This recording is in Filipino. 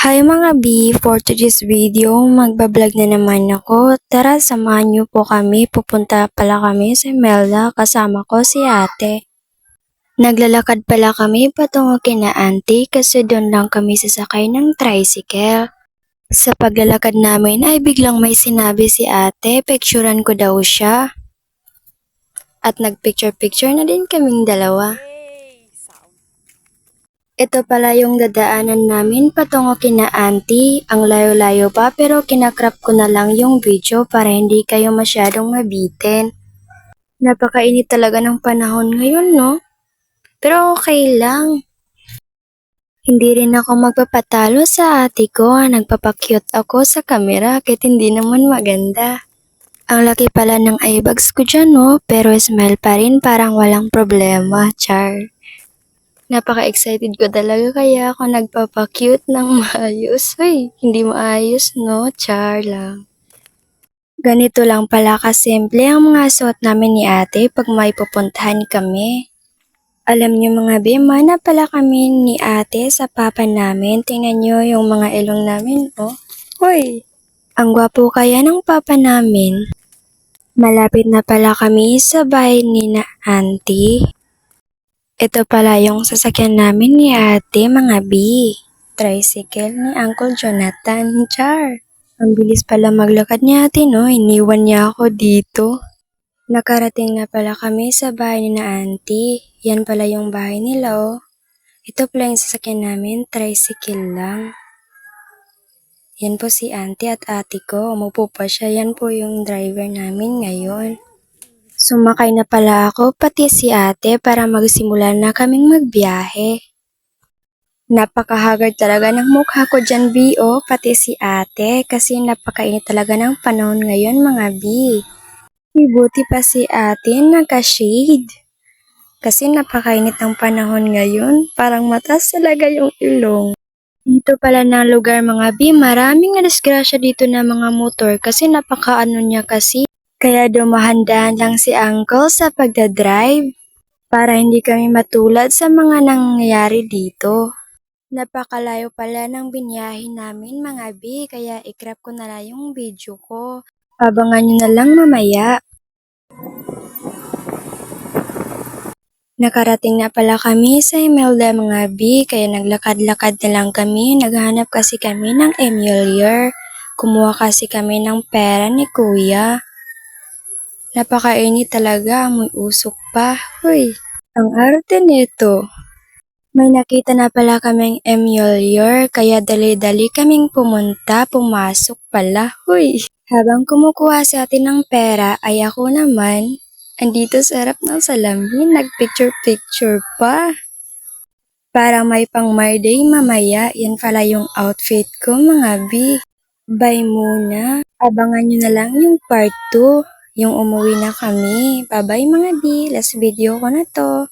Hi mga B! For today's video, magbablog na naman ako. Tara, samahan niyo po kami. Pupunta pala kami sa Imelda, kasama ko si ate. Naglalakad pala kami patungo kina auntie kasi doon lang kami sasakay ng tricycle. Sa paglalakad namin ay biglang may sinabi si ate, picturean ko daw siya. At nagpicture-picture na din kaming dalawa. Ito pala yung dadaanan namin patungo kina auntie. Ang layo-layo pa pero kinakrap ko na lang yung video para hindi kayo masyadong mabitin. Napakainit talaga ng panahon ngayon, no? Pero okay lang. Hindi rin ako magpapatalo sa ate ko. Nagpapakyut ako sa camera kahit hindi naman maganda. Ang laki pala ng eyebags ko dyan, no? Pero smile pa rin, parang walang problema, char. Napaka-excited ko talaga kaya ako nagpapa-cute ng maayos. Hoy, hindi maayos, no? Char lang. Ganito lang pala kasimple ang mga suot namin ni ate pag may pupuntahan kami. Alam niyo mga bema na pala kami ni ate sa papa namin. Tingnan niyo yung mga ilong namin, oh. Hoy, ang gwapo kaya ng papa namin. Malapit na pala kami sa bahay ni na auntie. Ito pala yung sasakyan namin ni ate mga B. Tricycle ni Uncle Jonathan. Char! Ang bilis pala maglakad ni ate, no? Iniwan niya ako dito. Nakarating na pala kami sa bahay ni na auntie. Yan pala yung bahay nila, oh. Ito pala yung sasakyan namin, tricycle lang. Yan po si auntie at ate ko. Umupo pa siya. Yan po yung driver namin ngayon. Sumakay na pala ako, pati si ate, para magsimula na kaming magbiyahe. Napakahagard talaga ng mukha ko dyan, B, oh, pati si ate, kasi napakainit talaga ng panahon ngayon, mga B. Buti pa si ate, naka-shade. Kasi napakainit ng panahon ngayon, parang mataas talaga yung ilong. Dito pala ng lugar, mga B, maraming nadisgrasya dito na mga motor, kasi napakaano niya kasi. Kaya dumahan-dahan lang si Uncle sa pagdadrive para hindi kami matulad sa mga nangyayari dito. Napakalayo pala ng binyahe namin mga B, kaya i-crop ko na lang yung video ko. Abangan nyo na lang mamaya. Nakarating na pala kami sa Imelda mga B, kaya naglakad-lakad na lang kami. Naghanap kasi kami ng emulyer. Kumuha kasi kami ng pera ni kuya. Napakainit talaga, amoy usok pa. Hoy, ang arte nito. May nakita na pala kaming emulyer, kaya dali-dali kaming pumasok pala. Hoy, habang kumukuha sa atin ng pera, ay ako naman, andito sa harap ng salamin, nagpicture-picture pa. Para may pang my day mamaya, yan pala yung outfit ko mga B. Bye muna, abangan nyo na lang yung part 2. Yung umuwi na kami. Bye-bye mga B. Last video ko na to.